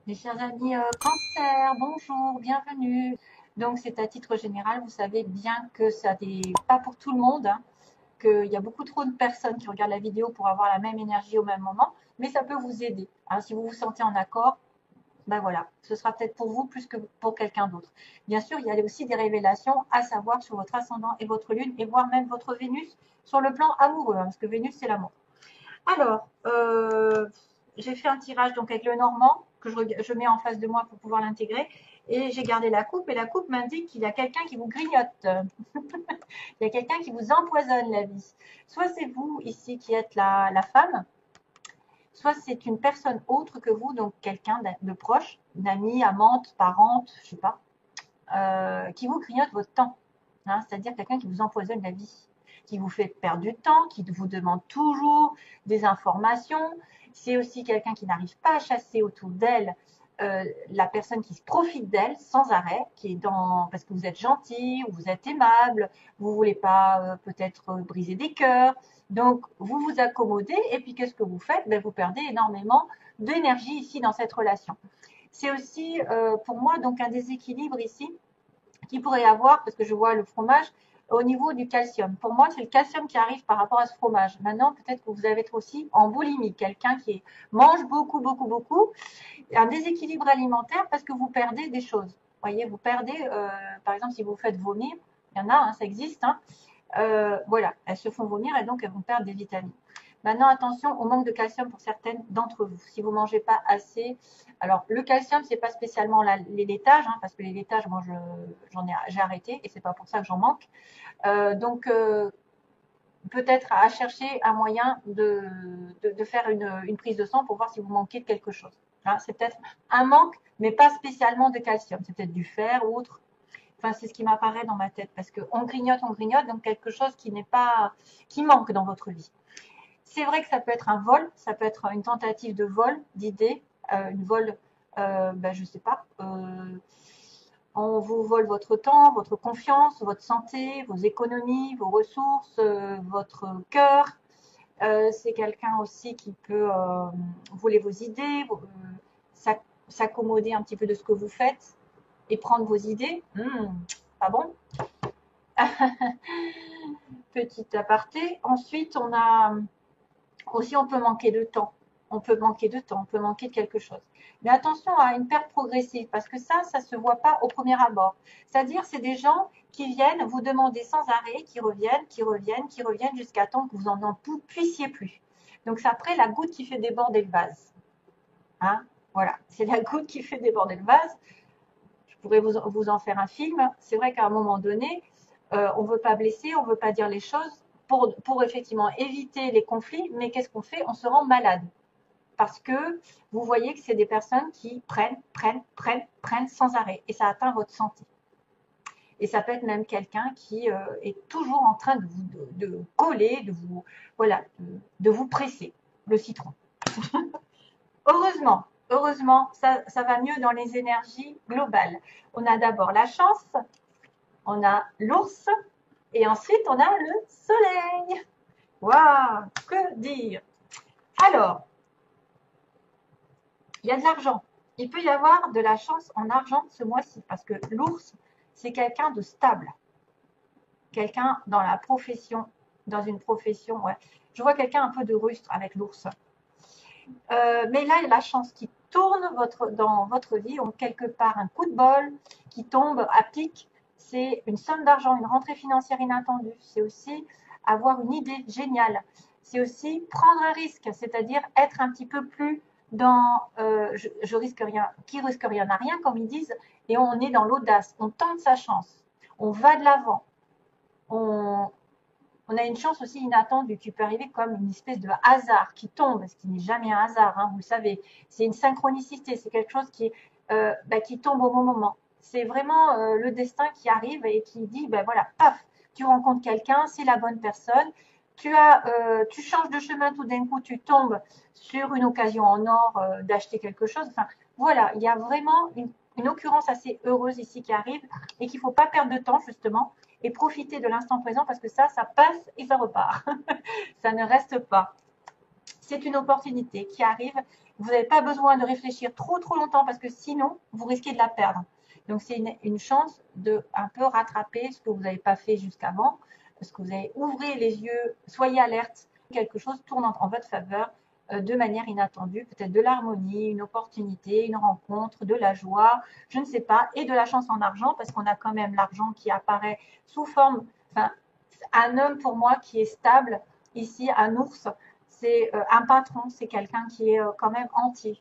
Mes chers amis Cancer, bonjour, bienvenue. Donc c'est à titre général, vous savez bien que ça n'est pas pour tout le monde, hein, qu'il y a beaucoup trop de personnes qui regardent la vidéo pour avoir la même énergie au même moment, mais ça peut vous aider, hein. Si vous vous sentez en accord, ben voilà, ce sera peut-être pour vous plus que pour quelqu'un d'autre. Bien sûr, il y a aussi des révélations à savoir sur votre ascendant et votre lune, et voire même votre Vénus sur le plan amoureux, hein, parce que Vénus c'est l'amour. Alors, j'ai fait un tirage donc avec le Normand que je mets en face de moi pour pouvoir l'intégrer. Et j'ai gardé la coupe et la coupe m'indique qu'il y a quelqu'un qui vous grignote. Il y a quelqu'un qui vous empoisonne la vie. Soit c'est vous ici qui êtes la femme, soit c'est une personne autre que vous, donc quelqu'un de proche, une amie, amante, parente, je sais pas, qui vous grignote votre temps, hein, c'est-à-dire quelqu'un qui vous empoisonne la vie, qui vous fait perdre du temps, qui vous demande toujours des informations. C'est aussi quelqu'un qui n'arrive pas à chasser autour d'elle la personne qui se profite d'elle sans arrêt, qui est dans parce que vous êtes gentil, ou vous êtes aimable, vous voulez pas peut-être briser des cœurs, donc vous vous accommodez et puis qu'est-ce que vous faites? Ben, vous perdez énormément d'énergie ici dans cette relation. C'est aussi pour moi donc un déséquilibre ici qu'il pourrait y avoir, parce que je vois le fromage, au niveau du calcium. Pour moi, c'est le calcium qui arrive par rapport à ce fromage. Maintenant, peut-être que vous avez être aussi en boulimie, quelqu'un qui mange beaucoup, beaucoup, beaucoup, un déséquilibre alimentaire parce que vous perdez des choses. Vous voyez, vous perdez, par exemple, si vous faites vomir, il y en a, hein, ça existe, hein, voilà, elles se font vomir et donc elles vont perdre des vitamines. Maintenant, attention au manque de calcium pour certaines d'entre vous. Si vous ne mangez pas assez, alors le calcium, c'est pas spécialement les laitages, hein, parce que les laitages, moi, j'ai arrêté et c'est pas pour ça que j'en manque. Donc, peut-être à chercher un moyen de faire une prise de sang pour voir si vous manquez de quelque chose. Hein, c'est peut-être un manque, mais pas spécialement de calcium. C'est peut-être du fer ou autre. Enfin, c'est ce qui m'apparaît dans ma tête parce qu'on grignote, donc quelque chose qui n'est pas, qui manque dans votre vie. C'est vrai que ça peut être un vol, ça peut être une tentative de vol, d'idée, une vol, je sais pas, on vous vole votre temps, votre confiance, votre santé, vos économies, vos ressources, votre cœur. C'est quelqu'un aussi qui peut voler vos idées, s'accommoder un petit peu de ce que vous faites et prendre vos idées. Pas bon? Petit aparté. Ensuite, on a aussi, on peut manquer de temps. On peut manquer de temps, on peut manquer de quelque chose. Mais attention à une perte progressive, parce que ça se voit pas au premier abord. C'est-à-dire, c'est des gens qui viennent vous demander sans arrêt, qui reviennent, qui reviennent, qui reviennent jusqu'à temps que vous en puissiez plus. Donc, c'est après la goutte qui fait déborder le vase. Hein, voilà, c'est la goutte qui fait déborder le vase. Je pourrais vous en faire un film. C'est vrai qu'à un moment donné, on ne veut pas blesser, on ne veut pas dire les choses pour effectivement éviter les conflits, mais qu'est-ce qu'on fait? On se rend malade. Parce que vous voyez que c'est des personnes qui prennent sans arrêt. Et ça atteint votre santé. Et ça peut être même quelqu'un qui est toujours en train de coller, voilà, de vous presser le citron. Heureusement, ça va mieux dans les énergies globales. On a d'abord la chance, on a l'ours, et ensuite on a le soleil. Waouh, que dire? Alors, il y a de l'argent. Il peut y avoir de la chance en argent ce mois-ci, parce que l'ours, c'est quelqu'un de stable. Quelqu'un dans la profession, dans une profession, ouais. Je vois quelqu'un un peu de rustre avec l'ours. Mais là, il y a la chance qui tourne dans votre vie, donc quelque part un coup de bol qui tombe à pic, c'est une somme d'argent, une rentrée financière inattendue. C'est aussi avoir une idée géniale. C'est aussi prendre un risque, c'est-à-dire être un petit peu plus dans je risque rien, qui risque rien n'a rien, comme ils disent, et on est dans l'audace, on tente sa chance, on va de l'avant, on, on a une chance aussi inattendue qui peut arriver comme une espèce de hasard qui tombe, ce qui n'est jamais un hasard, hein, vous le savez. C'est une synchronicité, c'est quelque chose qui tombe au bon moment. C'est vraiment le destin qui arrive et qui dit, voilà, paf, tu rencontres quelqu'un, c'est la bonne personne. Tu changes de chemin tout d'un coup, tu tombes sur une occasion en or d'acheter quelque chose. Enfin, voilà, il y a vraiment une occurrence assez heureuse ici qui arrive et qu'il ne faut pas perdre de temps justement et profiter de l'instant présent parce que ça passe et ça repart. Ça ne reste pas. C'est une opportunité qui arrive. Vous n'avez pas besoin de réfléchir trop longtemps parce que sinon, vous risquez de la perdre. Donc, c'est une chance de un peu rattraper ce que vous n'avez pas fait jusqu'avant, ce que vous avez ouvrez les yeux, soyez alerte, quelque chose tourne en votre faveur de manière inattendue, peut-être de l'harmonie, une opportunité, une rencontre, de la joie, je ne sais pas, et de la chance en argent parce qu'on a quand même l'argent qui apparaît sous forme, enfin, un homme pour moi qui est stable, ici un ours, c'est un patron, c'est quelqu'un qui est quand même entier.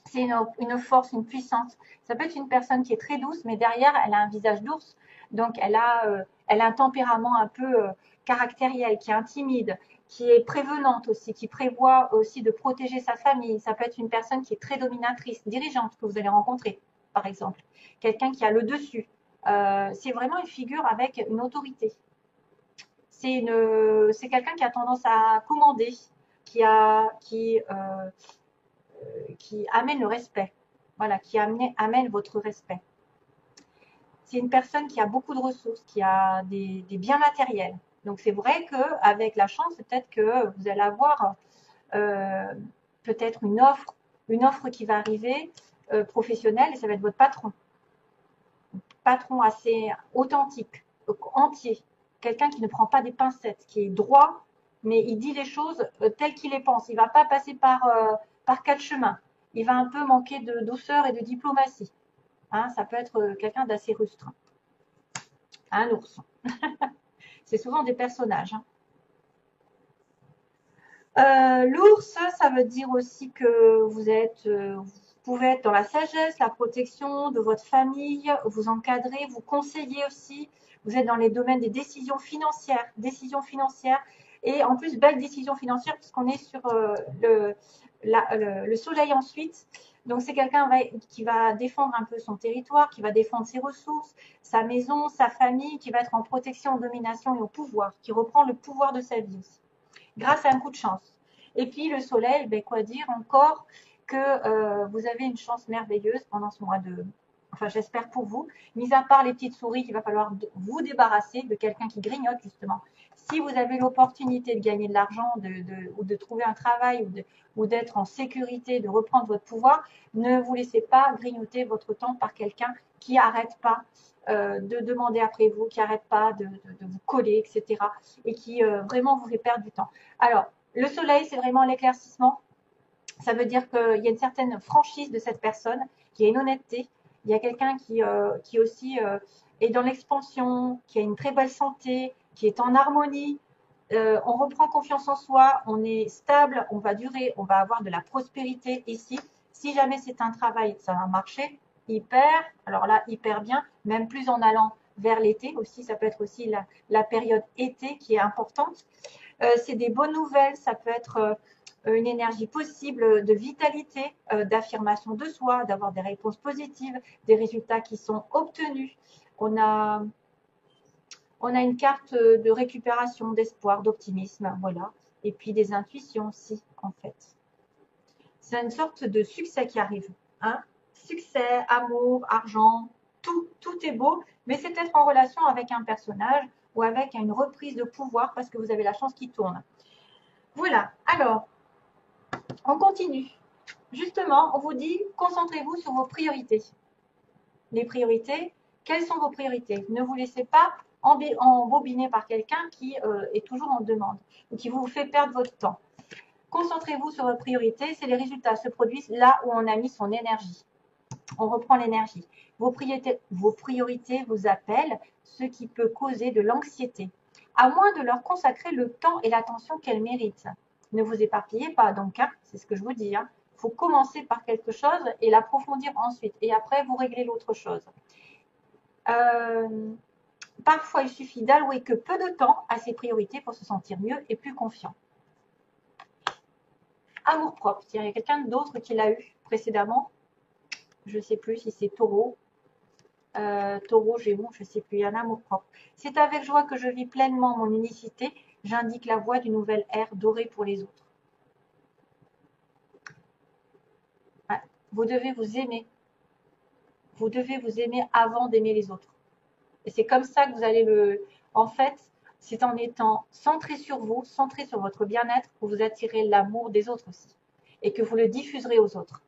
C'est une force, une puissance. Ça peut être une personne qui est très douce, mais derrière, elle a un visage d'ours. Donc, elle a un tempérament un peu caractériel, qui est intimide, qui est prévenante aussi, qui prévoit aussi de protéger sa famille. Ça peut être une personne qui est très dominatrice, dirigeante, que vous allez rencontrer, par exemple. Quelqu'un qui a le dessus. C'est vraiment une figure avec une autorité. C'est quelqu'un qui a tendance à commander, qui amène le respect. Voilà, qui amène votre respect. C'est une personne qui a beaucoup de ressources, qui a des biens matériels. Donc c'est vrai qu'avec la chance, peut-être que vous allez avoir euh, peut-être une offre qui va arriver professionnelle et ça va être votre patron. Patron assez authentique, entier. Quelqu'un qui ne prend pas des pincettes, qui est droit, mais il dit les choses telles qu'il les pense. Il ne va pas passer par quatre chemins. Il va un peu manquer de douceur et de diplomatie. Hein, ça peut être quelqu'un d'assez rustre. Un ours. C'est souvent des personnages. Hein. L'ours, ça veut dire aussi que vous pouvez être dans la sagesse, la protection de votre famille, vous encadrer, vous conseiller aussi. Vous êtes dans les domaines des décisions financières, et en plus belles décisions financières puisqu'on est sur le soleil ensuite. Donc c'est quelqu'un qui va défendre un peu son territoire, qui va défendre ses ressources, sa maison, sa famille, qui va être en protection, en domination et au pouvoir, qui reprend le pouvoir de sa vie aussi grâce à un coup de chance. Et puis le soleil, ben, quoi dire encore que vous avez une chance merveilleuse pendant ce mois de... Enfin, j'espère pour vous, mis à part les petites souris qu'il va falloir vous débarrasser de quelqu'un qui grignote justement. Si vous avez l'opportunité de gagner de l'argent ou de trouver un travail ou d'être en sécurité, de reprendre votre pouvoir, ne vous laissez pas grignoter votre temps par quelqu'un qui n'arrête pas de demander après vous, qui n'arrête pas de vous coller, etc. Et qui vraiment vous fait perdre du temps. Alors, le soleil, c'est vraiment l'éclaircissement. Ça veut dire qu'il y a une certaine franchise de cette personne, qu'il y a une honnêteté. Il y a quelqu'un qui aussi est dans l'expansion, qui a une très belle santé, qui est en harmonie. On reprend confiance en soi, on est stable, on va durer, on va avoir de la prospérité ici. Si jamais c'est un travail, ça va marcher hyper, alors là, hyper bien, même plus en allant vers l'été aussi, ça peut être aussi la période été qui est importante. C'est des bonnes nouvelles, ça peut être une énergie possible de vitalité, d'affirmation de soi, d'avoir des réponses positives, des résultats qui sont obtenus. On a une carte de récupération, d'espoir, d'optimisme, voilà. Et puis des intuitions aussi, en fait. C'est une sorte de succès qui arrive. Hein. Succès, amour, argent, tout est beau, mais c'est être en relation avec un personnage ou avec une reprise de pouvoir parce que vous avez la chance qui tourne. Voilà, alors, on continue. Justement, on vous dit, concentrez-vous sur vos priorités. Les priorités, quelles sont vos priorités? Ne vous laissez pas embobiner par quelqu'un qui est toujours en demande ou qui vous fait perdre votre temps. Concentrez-vous sur vos priorités, c'est les résultats se produisent là où on a mis son énergie. On reprend l'énergie. Vos priorités vous appellent, ce qui peut causer de l'anxiété, à moins de leur consacrer le temps et l'attention qu'elles méritent. Ne vous éparpillez pas, donc, hein, c'est ce que je vous dis. Hein. Il faut commencer par quelque chose et l'approfondir ensuite. Et après, vous réglez l'autre chose. Parfois, il suffit d'allouer que peu de temps à ses priorités pour se sentir mieux et plus confiant. Amour-propre, il y a quelqu'un d'autre qui l'a eu précédemment. Je ne sais plus si c'est Taureau. Taureau, Gémeaux, je ne sais plus, il y a un amour-propre. C'est avec joie que je vis pleinement mon unicité. J'indique la voie d'une nouvelle ère dorée pour les autres. Ouais. Vous devez vous aimer. Vous devez vous aimer avant d'aimer les autres. Et c'est comme ça que vous allez en fait, c'est en étant centré sur vous, centré sur votre bien-être, que vous attirez l'amour des autres aussi. Et que vous le diffuserez aux autres.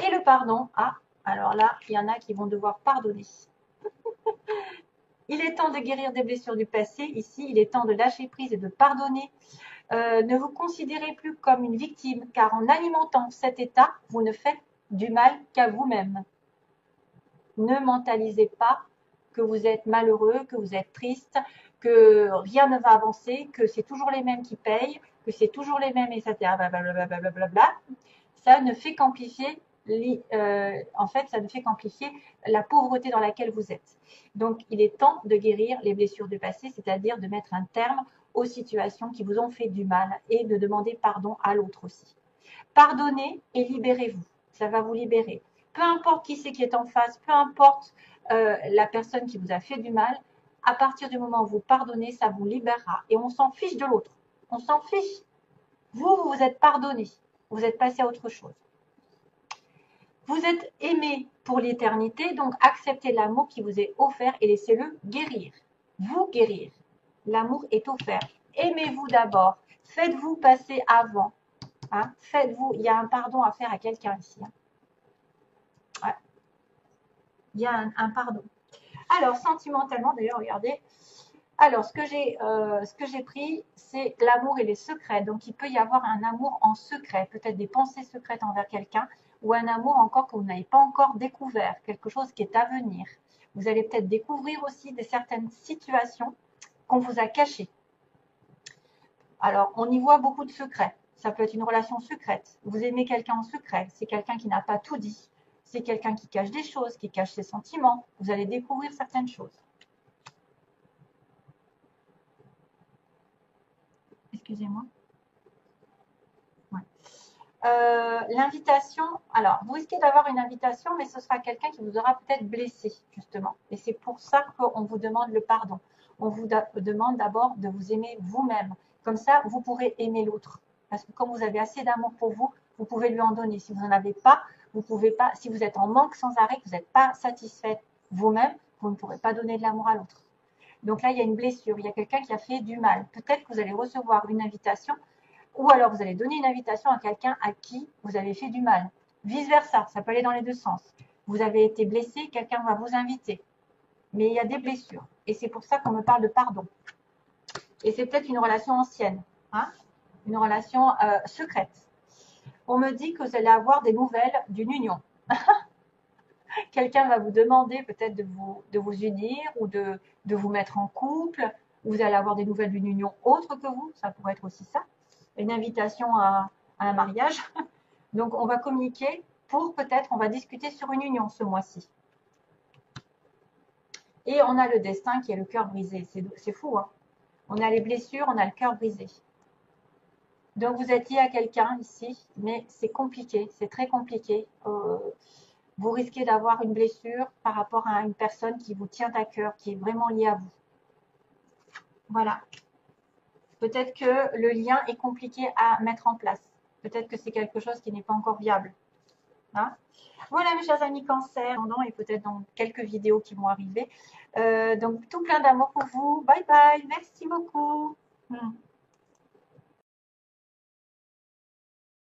Et le pardon, ah, alors là, il y en a qui vont devoir pardonner. Il est temps de guérir des blessures du passé. Ici, il est temps de lâcher prise et de pardonner. Ne vous considérez plus comme une victime, car en alimentant cet état, vous ne faites du mal qu'à vous-même. Ne mentalisez pas que vous êtes malheureux, que vous êtes triste, que rien ne va avancer, que c'est toujours les mêmes qui payent, que c'est toujours les mêmes, etc. Blablabla. Ça ne fait qu'amplifier en fait, ça ne fait qu'amplifier la pauvreté dans laquelle vous êtes. Donc, il est temps de guérir les blessures du passé, c'est-à-dire de mettre un terme aux situations qui vous ont fait du mal et de demander pardon à l'autre aussi. Pardonnez et libérez-vous. Ça va vous libérer. Peu importe qui c'est qui est en face, peu importe la personne qui vous a fait du mal, à partir du moment où vous pardonnez, ça vous libérera. Et on s'en fiche de l'autre. On s'en fiche. Vous vous êtes pardonné. Vous êtes passé à autre chose. Vous êtes aimé pour l'éternité, donc acceptez l'amour qui vous est offert et laissez-le guérir. Vous guérir. L'amour est offert. Aimez-vous d'abord. Faites-vous passer avant. Hein? Faites-vous. Il y a un pardon à faire à quelqu'un ici. Hein? Ouais. Il y a un pardon. Alors, sentimentalement, d'ailleurs, regardez. Alors, ce que j'ai pris, c'est l'amour et les secrets. Donc, il peut y avoir un amour en secret, peut-être des pensées secrètes envers quelqu'un, ou un amour encore que vous n'avez pas encore découvert, quelque chose qui est à venir. Vous allez peut-être découvrir aussi certaines situations qu'on vous a cachées. Alors, on y voit beaucoup de secrets. Ça peut être une relation secrète. Vous aimez quelqu'un en secret. C'est quelqu'un qui n'a pas tout dit. C'est quelqu'un qui cache des choses, qui cache ses sentiments. Vous allez découvrir certaines choses. Excusez-moi. Ouais. L'invitation, alors vous risquez d'avoir une invitation, mais ce sera quelqu'un qui vous aura peut-être blessé, justement. Et c'est pour ça qu'on vous demande le pardon. On vous demande d'abord de vous aimer vous-même. Comme ça, vous pourrez aimer l'autre. Parce que comme vous avez assez d'amour pour vous, vous pouvez lui en donner. Si vous n'en avez pas, vous pouvez pas. Si vous êtes en manque sans arrêt, que vous n'êtes pas satisfait vous-même, vous ne pourrez pas donner de l'amour à l'autre. Donc là, il y a une blessure, il y a quelqu'un qui a fait du mal. Peut-être que vous allez recevoir une invitation, ou alors vous allez donner une invitation à quelqu'un à qui vous avez fait du mal. Vice versa, ça peut aller dans les deux sens. Vous avez été blessé, quelqu'un va vous inviter. Mais il y a des blessures. Et c'est pour ça qu'on me parle de pardon. Et c'est peut-être une relation ancienne, hein, une relation secrète. On me dit que vous allez avoir des nouvelles d'une union. Quelqu'un va vous demander peut-être de vous unir ou de vous mettre en couple. Vous allez avoir des nouvelles d'une union autre que vous. Ça pourrait être aussi ça. Une invitation à un mariage. Donc, on va communiquer pour peut-être, on va discuter sur une union ce mois-ci. Et on a le destin qui est le cœur brisé. C'est fou, hein. On a les blessures, on a le cœur brisé. Donc, vous êtes lié à quelqu'un ici, mais c'est compliqué, c'est très compliqué. Vous risquez d'avoir une blessure par rapport à une personne qui vous tient à cœur, qui est vraiment liée à vous. Voilà. Peut-être que le lien est compliqué à mettre en place. Peut-être que c'est quelque chose qui n'est pas encore viable. Hein? Voilà mes chers amis cancer, et peut-être dans quelques vidéos qui vont arriver. Donc tout plein d'amour pour vous. Bye bye, merci beaucoup.